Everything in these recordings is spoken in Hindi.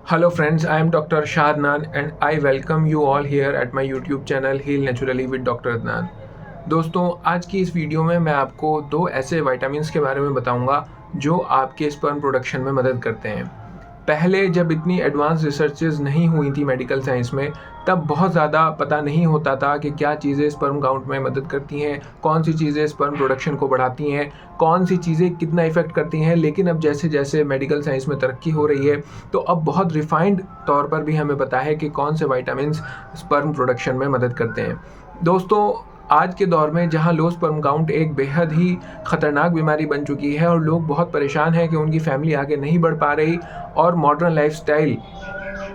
Hello friends, I am Dr. Shadnan and I welcome you all here at my YouTube channel Heal Naturally with Dr. Adnan। दोस्तों, आज की इस वीडियो में मैं आपको दो ऐसे विटामिन्स के बारे में बताऊंगा जो आपके स्पर्म प्रोडक्शन में मदद करते हैं। पहले जब इतनी एडवांस रिसर्चेज नहीं हुई थी मेडिकल साइंस में, तब बहुत ज़्यादा पता नहीं होता था कि क्या चीज़ें स्पर्म काउंट में मदद करती हैं, कौन सी चीज़ें स्पर्म प्रोडक्शन को बढ़ाती हैं, कौन सी चीज़ें कितना इफ़ेक्ट करती हैं। लेकिन अब जैसे जैसे मेडिकल साइंस में तरक्की हो रही है, तो अब बहुत रिफाइंड तौर पर भी हमें पता है कि कौन से विटामिन्स स्पर्म प्रोडक्शन में मदद करते हैं। दोस्तों, आज के दौर में जहां लो स्पर्म काउंट एक बेहद ही ख़तरनाक बीमारी बन चुकी है और लोग बहुत परेशान हैं कि उनकी फैमिली आगे नहीं बढ़ पा रही, और मॉडर्न लाइफस्टाइल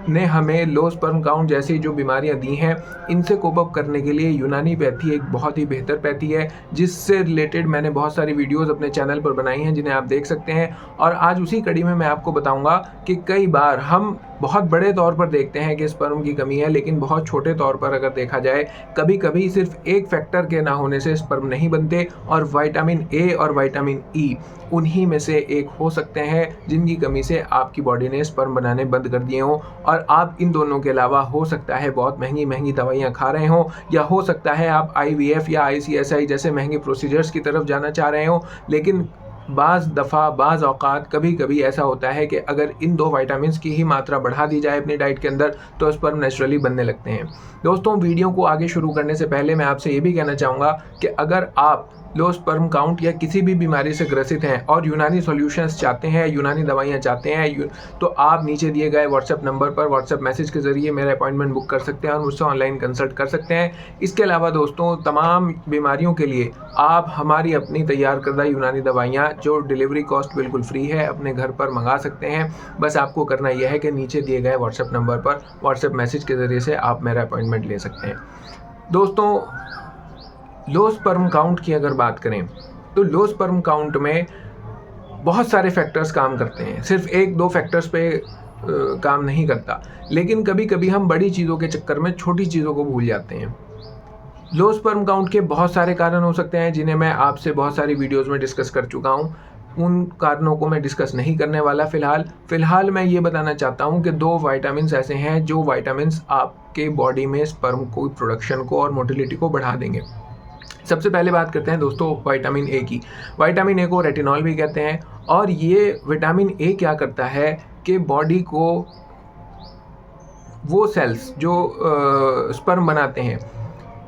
ने हमें लो स्पर्म काउंट जैसी जो बीमारियां दी हैं, इनसे कोप अप करने के लिए यूनानी पैथी एक बहुत ही बेहतर पैथी है, जिससे रिलेटेड मैंने बहुत सारी वीडियोस अपने चैनल पर बनाई हैं जिन्हें आप देख सकते हैं। और आज उसी कड़ी में मैं आपको बताऊंगा कि कई बार हम बहुत बड़े तौर पर देखते हैं कि स्पर्म की कमी है, लेकिन बहुत छोटे तौर पर अगर देखा जाए, कभी कभी सिर्फ एक फैक्टर के ना होने से स्पर्म नहीं बनते, और विटामिन ए और विटामिन ई उन्हीं में से एक हो सकते हैं जिनकी कमी से आपकी बॉडी ने स्पर्म बनाने बंद कर दिए हों। और आप इन दोनों के अलावा हो सकता है बहुत महंगी महंगी दवाइयाँ खा रहे हों, या हो सकता है आप IVF या ICSI जैसे महंगे प्रोसीजर्स की तरफ जाना चाह रहे हों। लेकिन बाज़ दफ़ा बाज़ औक़ात कभी कभी ऐसा होता है कि अगर इन दो विटामिन्स की ही मात्रा बढ़ा दी जाए अपनी डाइट के अंदर, तो स्पर्म नेचुरली बनने लगते हैं। दोस्तों, वीडियो को आगे शुरू करने से पहले मैं आपसे ये भी कहना चाहूँगा कि अगर आप लो स्पर्म काउंट या किसी भी बीमारी से ग्रसित हैं और यूनानी सॉल्यूशंस चाहते हैं, यूनानी दवाइयाँ चाहते हैं, तो आप नीचे दिए गए व्हाट्सएप नंबर पर व्हाट्सएप मैसेज के ज़रिए मेरा अपॉइंटमेंट बुक कर सकते हैं और मुझसे ऑनलाइन कंसल्ट कर सकते हैं। इसके अलावा दोस्तों, तमाम बीमारियों के लिए आप हमारी अपनी तैयार करदा यूनानी दवाइयाँ, जो डिलीवरी कॉस्ट बिल्कुल फ्री है, अपने घर पर मंगा सकते हैं। बस आपको करना यह है कि नीचे दिए गए व्हाट्सएप नंबर पर व्हाट्सएप मैसेज के ज़रिए से आप मेरा अपॉइंटमेंट ले सकते हैं। दोस्तों, लो स्पर्म काउंट की अगर बात करें, तो लो स्पर्म काउंट में बहुत सारे फैक्टर्स काम करते हैं, सिर्फ एक दो फैक्टर्स पे काम नहीं करता। लेकिन कभी कभी हम बड़ी चीज़ों के चक्कर में छोटी चीज़ों को भूल जाते हैं। लो स्पर्म काउंट के बहुत सारे कारण हो सकते हैं जिन्हें मैं आपसे बहुत सारी वीडियोस में डिस्कस कर चुका हूँ। उन कारणों को मैं डिस्कस नहीं करने वाला फ़िलहाल मैं ये बताना चाहता हूँ कि दो विटामिन्स ऐसे हैं जो विटामिन्स आपके बॉडी में स्पर्म को प्रोडक्शन को और मोटिलिटी को बढ़ा देंगे। सबसे पहले बात करते हैं दोस्तों विटामिन ए की। विटामिन ए को रेटिनॉल भी कहते हैं, और ये विटामिन ए क्या करता है कि बॉडी को वो सेल्स जो स्पर्म बनाते हैं,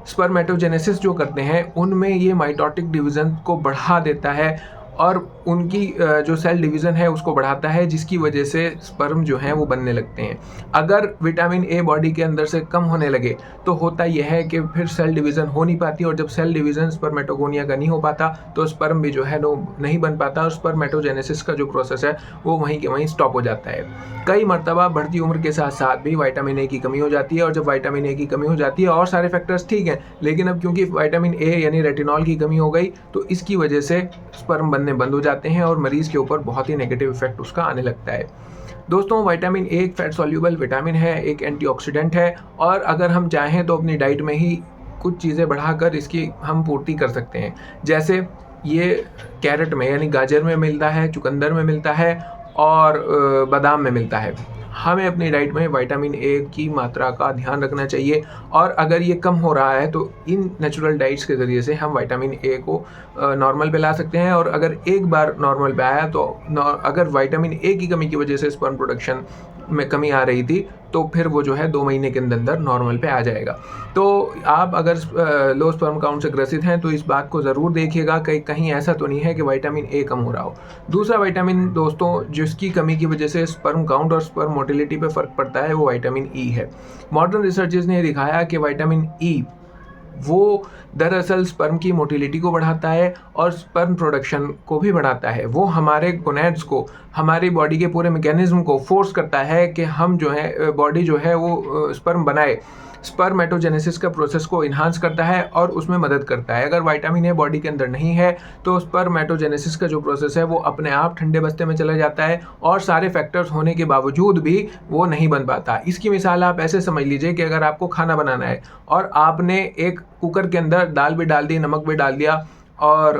स्पर्मेटोजेनेसिस जो करते हैं, उनमें ये माइटोटिक डिवीज़न को बढ़ा देता है और उनकी जो सेल डिवीज़न है उसको बढ़ाता है, जिसकी वजह से स्पर्म जो हैं वो बनने लगते हैं। अगर विटामिन ए बॉडी के अंदर से कम होने लगे, तो होता यह है कि फिर सेल डिवीज़न हो नहीं पाती, और जब सेल डिवीज़न स्पर्मेटोगोनिया का नहीं हो पाता, तो स्पर्म भी जो है वो नहीं बन पाता, और स्पर्मेटोजेनेसिस का जो प्रोसेस है वो वहीं के वहीं स्टॉप हो जाता है। कई मरतबा बढ़ती उम्र के साथ साथ भी विटामिन ए की कमी हो जाती है, और जब विटामिन ए की कमी हो जाती है, और सारे फैक्टर्स ठीक हैं, लेकिन अब क्योंकि विटामिन ए यानी रेटिनॉल की कमी हो गई, तो इसकी वजह से स्पर्म बनने बंद हो जाते हैं और मरीज़ के ऊपर बहुत ही नेगेटिव इफेक्ट उसका आने लगता है। दोस्तों, विटामिन ए एक फैट सॉल्यूबल विटामिन है, एक एंटीऑक्सीडेंट है, और अगर हम चाहें तो अपनी डाइट में ही कुछ चीज़ें बढ़ाकर इसकी हम पूर्ति कर सकते हैं। जैसे ये कैरेट में यानी गाजर में मिलता है, चुकंदर में मिलता है, और बादाम में मिलता है। हमें अपनी डाइट में विटामिन ए की मात्रा का ध्यान रखना चाहिए, और अगर ये कम हो रहा है तो इन नेचुरल डाइट्स के ज़रिए से हम विटामिन ए को नॉर्मल पे ला सकते हैं। और अगर एक बार नॉर्मल पे आया, तो अगर विटामिन ए की कमी की वजह से स्पर्म प्रोडक्शन में कमी आ रही थी, तो फिर वो जो है 2 महीने के अंदर नॉर्मल पे आ जाएगा। तो आप अगर लो स्पर्म काउंट से ग्रसित हैं, तो इस बात को ज़रूर देखिएगा कि कहीं ऐसा तो नहीं है कि विटामिन ए कम हो रहा हो। दूसरा विटामिन दोस्तों जिसकी कमी की वजह से स्पर्म काउंट और स्पर्म मोटिलिटी पे फ़र्क पड़ता है, वो विटामिन ई है। मॉडर्न रिसर्चेस ने दिखाया कि विटामिन ई वो दरअसल स्पर्म की मोटिलिटी को बढ़ाता है और स्पर्म प्रोडक्शन को भी बढ़ाता है। वो हमारे गोनैड्स को, हमारी बॉडी के पूरे मैकेनिज्म को फोर्स करता है कि हम जो है बॉडी जो है वो स्पर्म बनाए। स्पर्मेटोजेनेसिस का प्रोसेस को इन्हांस करता है और उसमें मदद करता है। अगर विटामिन ए बॉडी के अंदर नहीं है, तो स्पर्मेटोजेनेसिस का जो प्रोसेस है वो अपने आप ठंडे बस्ते में चला जाता है, और सारे फैक्टर्स होने के बावजूद भी वो नहीं बन पाता। इसकी मिसाल आप ऐसे समझ लीजिए कि अगर आपको खाना बनाना है और आपने एक कुकर के अंदर दाल भी डाल दी, नमक भी डाल दिया, और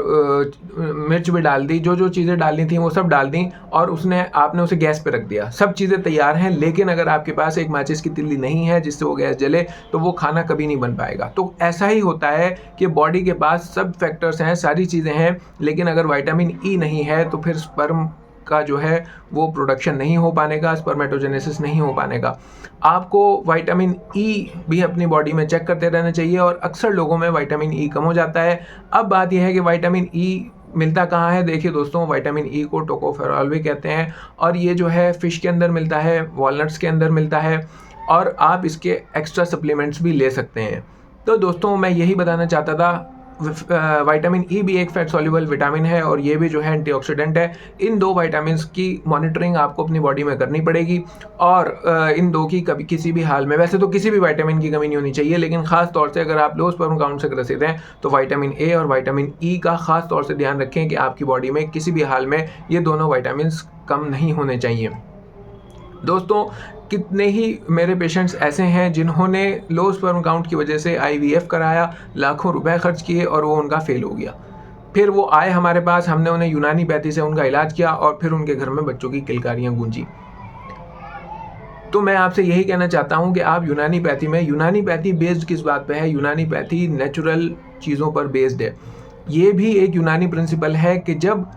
मिर्च भी डाल दी, जो जो चीज़ें डालनी थी वो सब डाल दी और आपने उसे गैस पे रख दिया। सब चीज़ें तैयार हैं, लेकिन अगर आपके पास एक माचिस की तिल्ली नहीं है जिससे वो गैस जले, तो वो खाना कभी नहीं बन पाएगा। तो ऐसा ही होता है कि बॉडी के पास सब फैक्टर्स हैं, सारी चीज़ें हैं, लेकिन अगर विटामिन ई नहीं है तो फिर स्पर्म का जो है वो प्रोडक्शन नहीं हो पाने का, स्पर्मेटोजेनेसिस नहीं हो पाने का। आपको विटामिन ई भी अपनी बॉडी में चेक करते रहना चाहिए और अक्सर लोगों में विटामिन ई कम हो जाता है। अब बात यह है कि विटामिन ई मिलता कहाँ है। देखिए दोस्तों, विटामिन ई को टोकोफेरॉल भी कहते हैं और ये जो है फ़िश के अंदर मिलता है, वॉलनट्स के अंदर मिलता है और आप इसके एक्स्ट्रा सप्लीमेंट्स भी ले सकते हैं। तो दोस्तों, मैं यही बताना चाहता था, विटामिन ई भी एक फैट सॉल्युबल विटामिन है और ये भी जो है एंटीऑक्सीडेंट है। इन दो विटामिन्स की मॉनिटरिंग आपको अपनी बॉडी में करनी पड़ेगी और इन दो की कभी किसी भी हाल में, वैसे तो किसी भी विटामिन की कमी नहीं होनी चाहिए, लेकिन खास तौर से अगर आप लो स्पर्म काउंट से ग्रसित हैं तो विटामिन ए और विटामिन ई का खास तौर से ध्यान रखें कि आपकी बॉडी में किसी भी हाल में ये दोनों विटामिन्स कम नहीं होने चाहिए। दोस्तों, कितने ही मेरे पेशेंट्स ऐसे हैं जिन्होंने लो स्पर्म काउंट की वजह से IVF कराया, लाखों रुपए खर्च किए और वो उनका फेल हो गया। फिर वो आए हमारे पास, हमने उन्हें यूनानी पैथी से उनका इलाज किया और फिर उनके घर में बच्चों की किलकारियाँ गूंजी। तो मैं आपसे यही कहना चाहता हूँ कि आप यूनानी पैथी बेस्ड किस बात पे है? यूनानी पैथी नेचुरल चीज़ों पर बेस्ड है। ये भी एक यूनानी प्रिंसिपल है कि जब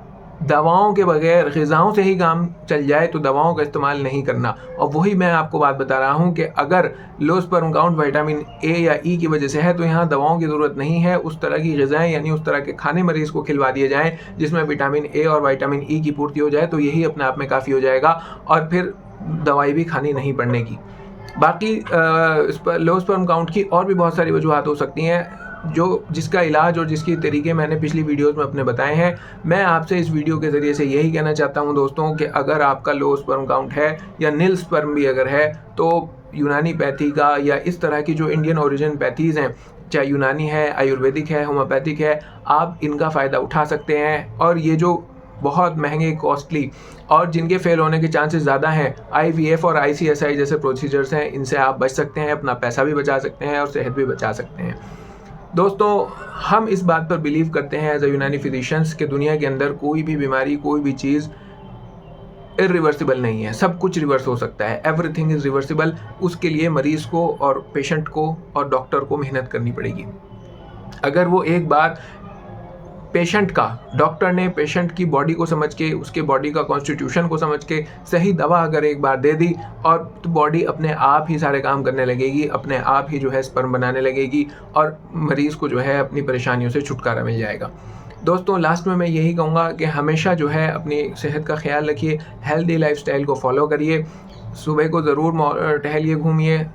दवाओं के बगैर ग़िज़ाओं से ही काम चल जाए तो दवाओं का इस्तेमाल नहीं करना। और वही मैं आपको बात बता रहा हूँ कि अगर low sperm count vitamin A या ई की वजह से है तो यहाँ दवाओं की ज़रूरत नहीं है। उस तरह की ग़िज़ाएँ यानी उस तरह के खाने मरीज़ को खिलवा दिए जाएँ जिसमें विटामिन ए और विटामिन ई की पूर्ति हो जाए, तो यही अपने आप में काफ़ी हो जाएगा और फिर दवाई भी खानी नहीं पड़ने की। बाकी लो स्पर्म काउंट की और भी बहुत सारी वजूहात हो सकती हैं जिसका इलाज और जिसके तरीके मैंने पिछली वीडियोस में अपने बताए हैं। मैं आपसे इस वीडियो के ज़रिए से यही कहना चाहता हूं दोस्तों कि अगर आपका लो स्पर्म काउंट है या नील स्पर्म भी अगर है, तो यूनानी पैथी का या इस तरह की जो इंडियन ओरिजिन पैथीज़ हैं, चाहे यूनानी है, आयुर्वेदिक है, होम्योपैथिक है, आप इनका फ़ायदा उठा सकते हैं। और ये जो बहुत महंगे, कॉस्टली और जिनके फेल होने के चांसेस ज़्यादा हैं, IVF और ICSI जैसे प्रोसीजर्स हैं, इनसे आप बच सकते हैं, अपना पैसा भी बचा सकते हैं और सेहत भी बचा सकते हैं। दोस्तों, हम इस बात पर बिलीव करते हैं एज अ यूनानी फिजिशियंस कि दुनिया के अंदर कोई भी बीमारी, कोई भी चीज़ इरिवर्सिबल नहीं है। सब कुछ रिवर्स हो सकता है। Everything is reversible. उसके लिए मरीज़ को और पेशेंट को और डॉक्टर को मेहनत करनी पड़ेगी। अगर वो एक बार डॉक्टर ने पेशेंट की बॉडी को समझ के, उसके बॉडी का कॉन्स्टिट्यूशन को समझ के सही दवा अगर एक बार दे दी और तो बॉडी अपने आप ही सारे काम करने लगेगी, अपने आप ही जो है स्पर्म बनाने लगेगी और मरीज़ को जो है अपनी परेशानियों से छुटकारा मिल जाएगा। दोस्तों, लास्ट में मैं यही कहूँगा कि हमेशा जो है अपनी सेहत का ख्याल रखिए, हेल्दी लाइफस्टाइल को फॉलो करिए, सुबह को ज़रूर टहलिए, घूमिए,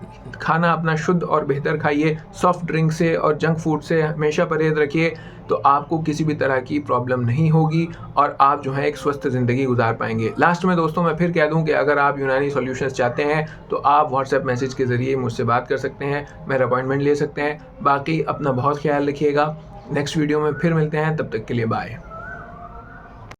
खाना अपना शुद्ध और बेहतर खाइए, सॉफ्ट ड्रिंक से और जंक फूड से हमेशा परहेज़ रखिए, तो आपको किसी भी तरह की प्रॉब्लम नहीं होगी और आप जो है एक स्वस्थ ज़िंदगी गुजार पाएंगे। लास्ट में दोस्तों मैं फिर कह दूं कि अगर आप यूनानी सॉल्यूशंस चाहते हैं तो आप व्हाट्सएप मैसेज के ज़रिए मुझसे बात कर सकते हैं, मेरा अपॉइंटमेंट ले सकते हैं। बाकी अपना बहुत ख्याल रखिएगा। नेक्स्ट वीडियो में फिर मिलते हैं, तब तक के लिए बाय।